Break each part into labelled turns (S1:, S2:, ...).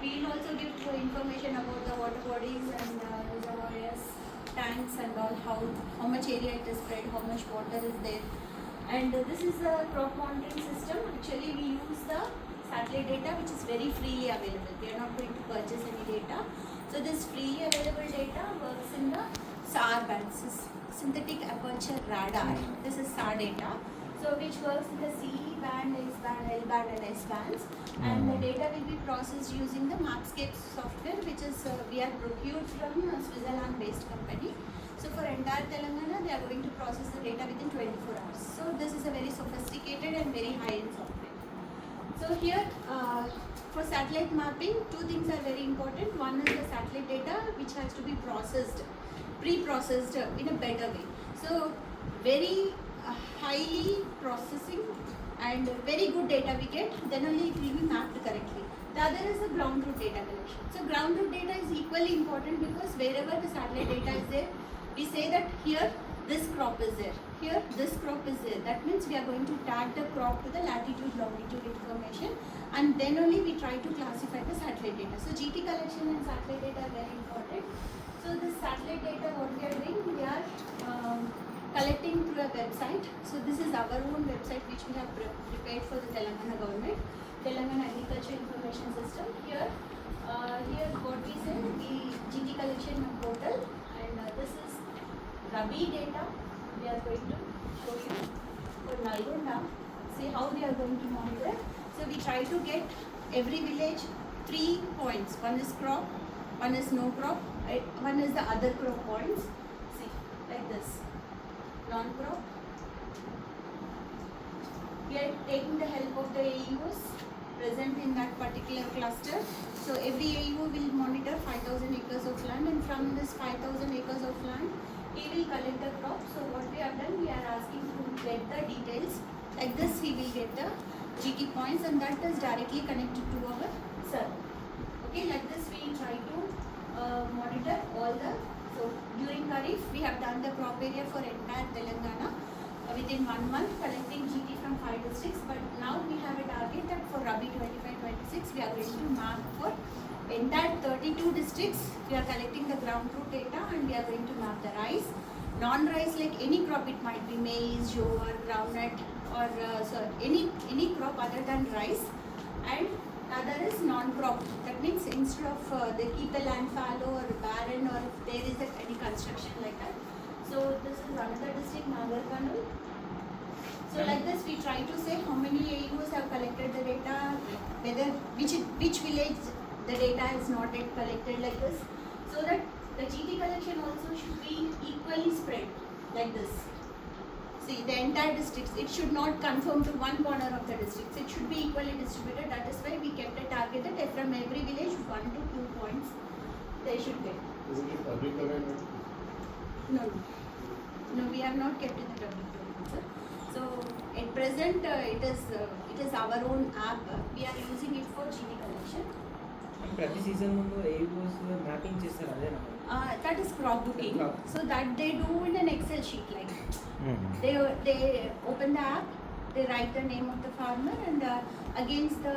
S1: we will also give information about the water bodies and reservoirs, tanks and all, how much area it is spread, how much water is there. And this is a crop monitoring system. Actually, we use the satellite data which is very freely available. We are not going to purchase any data. So this freely available data works in the SAR bands, synthetic aperture radar. This is SAR data. So which works in the C band, X band, L band and S bands. And the data will be processed using the Mapscape software, which is we are procured from a Switzerland based company. So for entire Telangana, they are going to process the data within 24 hours. So this is a very sophisticated and very high-end software. So here, for satellite mapping, two things are very important. One is the satellite data, which has to be processed, pre-processed in a better way. So very highly processing and very good data we get, then only it will be mapped correctly. The other is the ground truth data collection. So ground truth data is equally important because wherever the satellite data is there, we say that here this crop is there, here this crop is there. That means we are going to tag the crop to the latitude, longitude information, and then only we try to classify the satellite data. So GT collection and satellite data are very important. So this satellite data, what we are doing, we are collecting through a website. So this is our own website which we have prepared for the Telangana government, Telangana Agriculture Information System. Here what we say, the GT collection portal, and this is Rabi data. We are going to show you for Nalgonda. See how we are going to monitor. So we try to get every village 3 points. One is crop, one is no crop, one is the other crop points. See, like this. Non-crop. We are taking the help of the AEOs present in that particular cluster. So every AEO will monitor 5,000 acres of land, and from this 5,000 acres of land, he will collect the crop. So what we have done, we are asking to get the details. Like this, he will get the GT points, and that is directly connected to our server. Okay, like this we try to monitor all the. So during Kharif, we have done the crop area for entire Telangana within 1 month, collecting GT from 5 districts. But now we have a target that for Rabi 25-26, we are going to map for entire 32 districts. We are collecting the ground truth data, and we are going to map the rice, non-rice, like any crop. It might be maize, jowar, groundnut, or any crop other than rice. And other is non-crop. That means instead of they keep the land fallow or barren, or if there is any construction like that. So this is another district, Nagarkanul. So like this, we try to say how many AEOs have collected the data, whether which village the data is not yet collected, like this, so that the GT collection also should be equally spread, like this. See, the entire districts, it should not conform to one corner of the districts. It should be equally distributed. That is why we kept a target that from every village 1 to 2 points they should get.
S2: Is it public domain?
S1: No, we have not kept it in the public domain, sir. So at present it is our own app. We are using it for GT collection.
S3: ప్రతి season ముందు AEOs mapping చేస్తారు అదేనా?
S1: That is crop booking. So that they do in an Excel sheet, like they open the app, they write the name of the farmer, and against the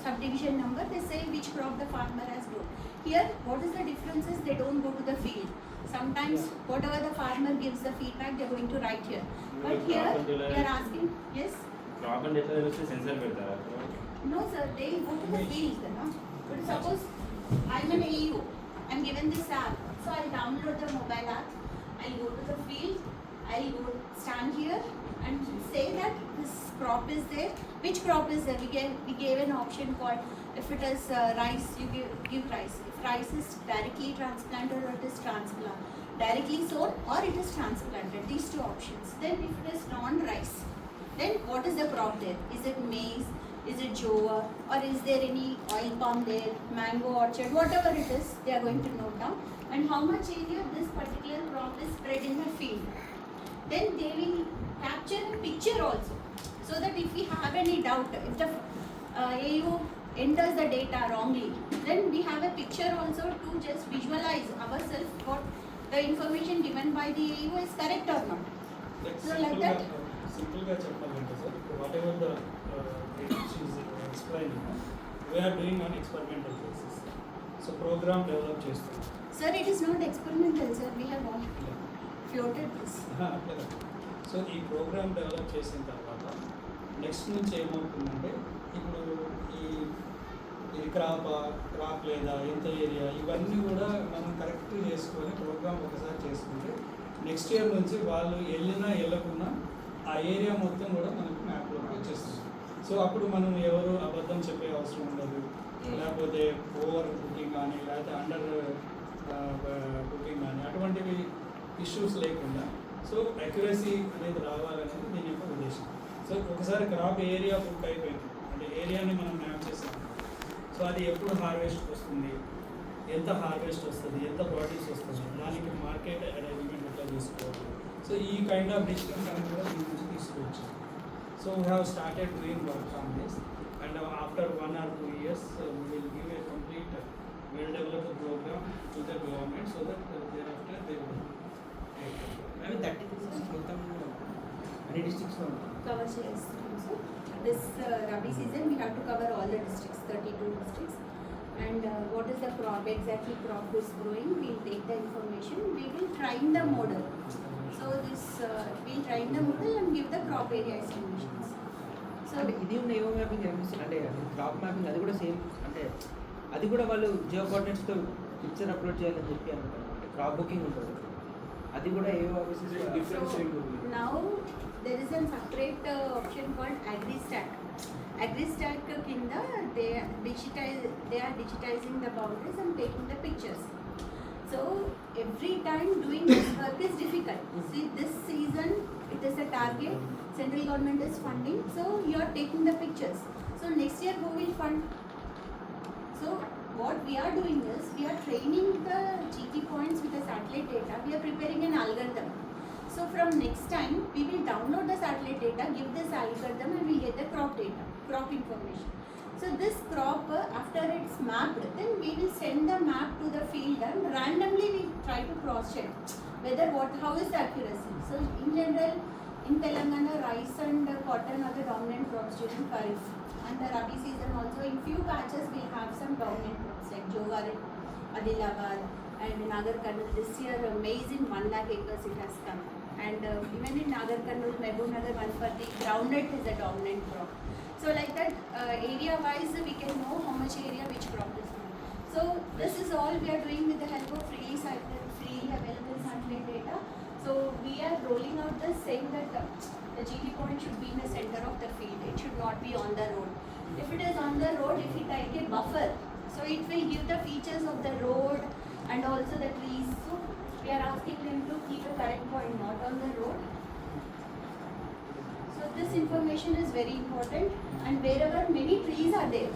S1: subdivision number they say which crop the farmer has grown. Here what is the difference is they don't go to the field. Sometimes whatever the farmer gives the feedback, they are going to write here. But here we are asking, yes?
S4: Crop and data is sensor పెడతారా?
S1: No sir, they go to the field, no? But suppose I am an AEO, I am given this app, so I will download the mobile app, I will go to the field, I will go stand here and say that this crop is there. Which crop is there? We gave an option called, if it is rice, you give rice. If rice is directly transplanted or it is directly sown or it is transplanted, these two options. Then if it is non-rice, then what is the crop there? Is it maize? Is it jowar, or is there any oil palm there, mango orchard, whatever it is, they are going to note down, and how much area this particular crop is spread in the field. Then they will capture a picture also, so that if we have any doubt, if the AEO enters the data wrongly, then we have a picture also to just visualize ourselves what the information given by the AEO is correct or not. So like that.
S5: Simple ga చెప్పాలంటే sir whatever the she is explaining,
S2: we are doing on experimental basis. So programme develop చేస్తాం.
S1: Sir, it is not experimental, sir. We have all floated this.
S2: So ఈ programme develop చేసిన తర్వాత next నుంచి ఏమవుతుందంటే ఇప్పుడు ఈ crop లేదా ఎంత ఏరియా ఇవన్నీ కూడా మనం కరెక్ట్ చేసుకొని ప్రోగ్రామ్ ఒకసారి చేసుకుంటే నెక్స్ట్ ఇయర్ నుంచి వాళ్ళు వెళ్ళకున్నా ఆ ఏరియా మొత్తం కూడా మనకు మ్యాప్లోకి వచ్చేస్తుంది. సో అప్పుడు మనం ఎవరు అబద్ధం చెప్పే అవసరం ఉండదు, లేకపోతే ఓవర్ బుకింగ్ కానీ లేకపోతే అండర్ బుకింగ్ కానీ అటువంటివి ఇష్యూస్ లేకుండా సో అక్యురసీ అనేది రావాలనేది దీని యొక్క ఉద్దేశం. సో ఒకసారి క్రాప్ ఏరియా బుక్ అయిపోయింది అంటే ఏరియాని మనం మ్యాప్ చేసాం. సో అది ఎప్పుడు హార్వెస్ట్ వస్తుంది, ఎంత హార్వెస్ట్ వస్తుంది, ఎంత బాడీస్ వస్తుంది, దానికి మార్కెట్ అరేంజ్మెంట్ ఎట్లా తీసుకోవాలి. సో ఈ కైండ్ ఆఫ్ డిసిషన్స్ అని కూడా దీని నుంచి తీసుకోవచ్చు. So we have started doing work on this and after 1 or 2 years we will give a complete well-developed program to the government so that thereafter they will take it.
S3: అవి 30% మొత్తం అన్ని డిస్ట్రిక్ట్స్లో
S1: Cover shares. So this Rabi season we have to cover all the districts, 32 districts. And what is the crop exactly crop is growing? We'll take the information. We will train the model. So this we'll train the model and give the crop area estimations. So
S3: అంటే ఇది ఉన్న ఏవో mapping అనిపిస్తుంది అంటే crop mapping అది కూడా same అంటే అది కూడా వాళ్ళు జియో కోఆర్డినేట్స్తో పిక్చర్ అప్లోడ్ చేయాలని చెప్పి అనుకుంటారు. అంటే క్రాప్ బుకింగ్ ఉంటుంది అది కూడా ఏవో offices difference
S1: now there is a separate option called AgriStack. AgriStack kinda they are digitizing the boundaries and taking the pictures. So every time doing this work is difficult. See, this season it is a target, central government is funding, so you are taking the pictures. So next year who will fund? So what we are doing is we are training the GT points with the satellite data. We are preparing an algorithm. So from next time we will download the satellite data, give this algorithm and we get the crop data, crop information. So this crop after it's mapped, then we will send the map to the field and randomly we try to cross check whether how is the accuracy. So in general in Telangana rice and cotton are the dominant crops during Kharif, and the Rabi season also in few patches we have some dominant crops like Jowar, Adilabad and Nagar Karnal. This year maize in 1 lakh acres it has come, and even in Nagar Karnal, Mehboob Nagar, Vanpati, groundnut is a dominant crop. So like that area wise we can know how much area which crop is on. So this is all we are doing with the help of freely available satellite data. So we are rolling out this saying that the GT point should be in the center of the field. It should not be on the road. If it is on the road, if we take a buffer, so it will give the features of the road and also the trees. So we are asking them to keep a correct point, not on the road. So this information is very important, and wherever many trees are there,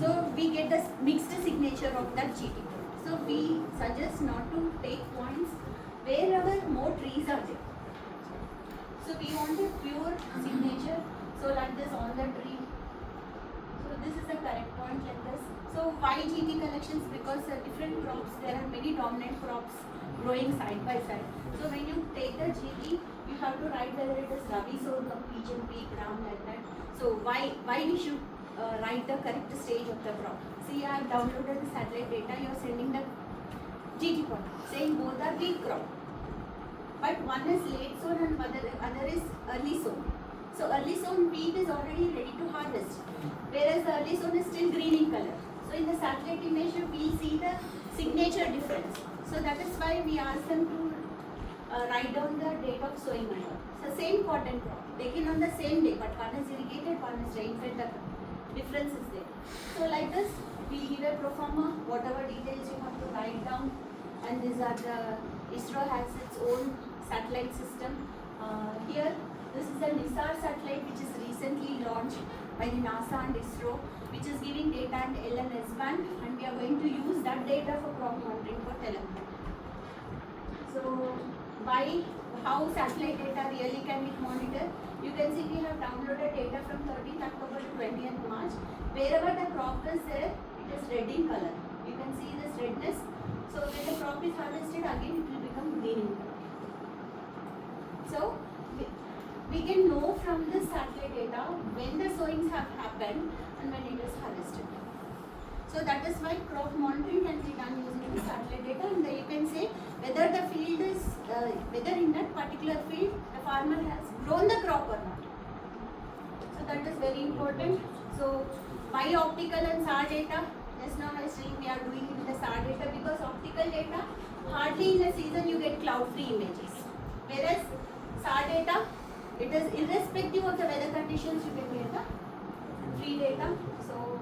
S1: so we get the mixed signature of that GT point. So we suggest not to take points wherever more trees are there. So we want a pure signature, so like this on the tree. So this is the correct point like this. So why GT collections? Because different crops, there are many dominant crops growing side by side. So when you take the GT, you have to write whether it is Rabi, sorghum, peach and pea, gram like that. So why we should write the correct stage of the crop? See, I have downloaded the satellite data. You are sending the GT point saying both are wheat crop, but one is late sown and other is early sown. So early sown wheat is already ready to harvest, whereas the early sown is still green in color. So in the satellite image we will see the signature difference. So that is why we ask them to write down the date of sowing and all. So same cotton crop taken on the same day, but one is irrigated, one is rain-fed. The difference is there. So like this, we give a proforma, whatever details you have to write down, and these are the ISRO has its own satellite system. Here, this is the NISAR satellite which is recently launched by the NASA and ISRO, which is giving data and LNS band, and we are going to use that data for crop monitoring for Telangana. So, how satellite data really can be monitored? You can see we have downloaded data from 13th October to 20th March. Wherever the crop is there, it is red in color. You can see this redness. So when the crop is harvested, again it will become green in color. So we can know from this satellite data when the sowings have happened and when it is harvested. So that is why crop monitoring can be done using the satellite data, and you can say whether the field is, whether in that particular field the farmer has grown the crop or not. So that is very important. So optical and SAR data, just now I was saying we are doing it with the SAR data, because optical data, hardly in a season you get cloud-free images. Whereas SAR data, it is irrespective of the weather conditions, you can get the free data. So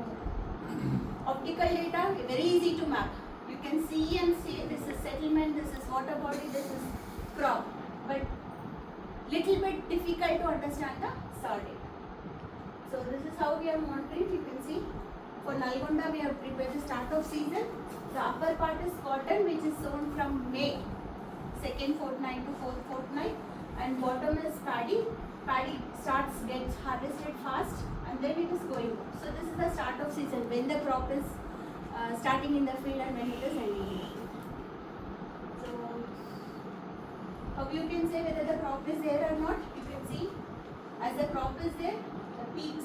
S1: optical data, very easy to map. You can see and say this is settlement, this is water body, this is crop. But little bit difficult to understand the SAR data. So this is how we are monitoring. You can see for Nalgonda we have prepared the start of season. The upper part is cotton, which is sown from May, second fortnight to fourth fortnight, and bottom is paddy. Paddy gets harvested fast, and then it is going on. So this is the start of season, when the crop is starting in the field and when it is ending. So how you can say whether the crop is there or not? You can see as the crop is there, the peaks,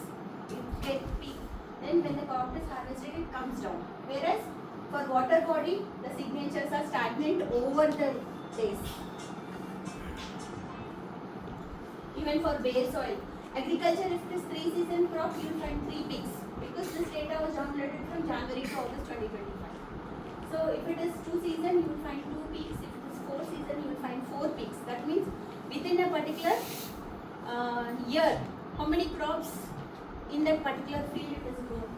S1: it gets peak. Then when the crop is harvested, it comes down. Whereas for water body, the signatures are stagnant over the days. Even for bare soil, agriculture, if it is 3 season crop, you will find 3 peaks, because this data was downloaded from January to August 2025. So if it is 2 season, you will find 2 peaks. If it is 4 season, you will find 4 peaks. That means within a particular year, how many crops in that particular field it is grown.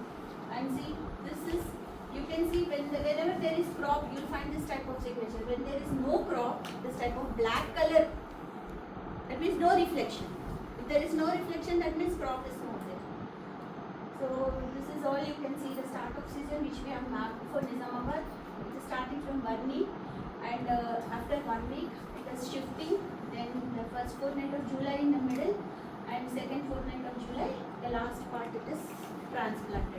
S1: And see, this is, you can see whenever there is crop, you will find this type of signature. When there is no crop, this type of black color, that means no reflection. If there is no reflection, that means crop is not there. So this is all you can see, the start of season which we have mapped for Nizamabad. It is starting from Barni, and after 1 week it is shifting. Then the first fortnight of July in the middle, and second fortnight of July, the last part it is transplanted.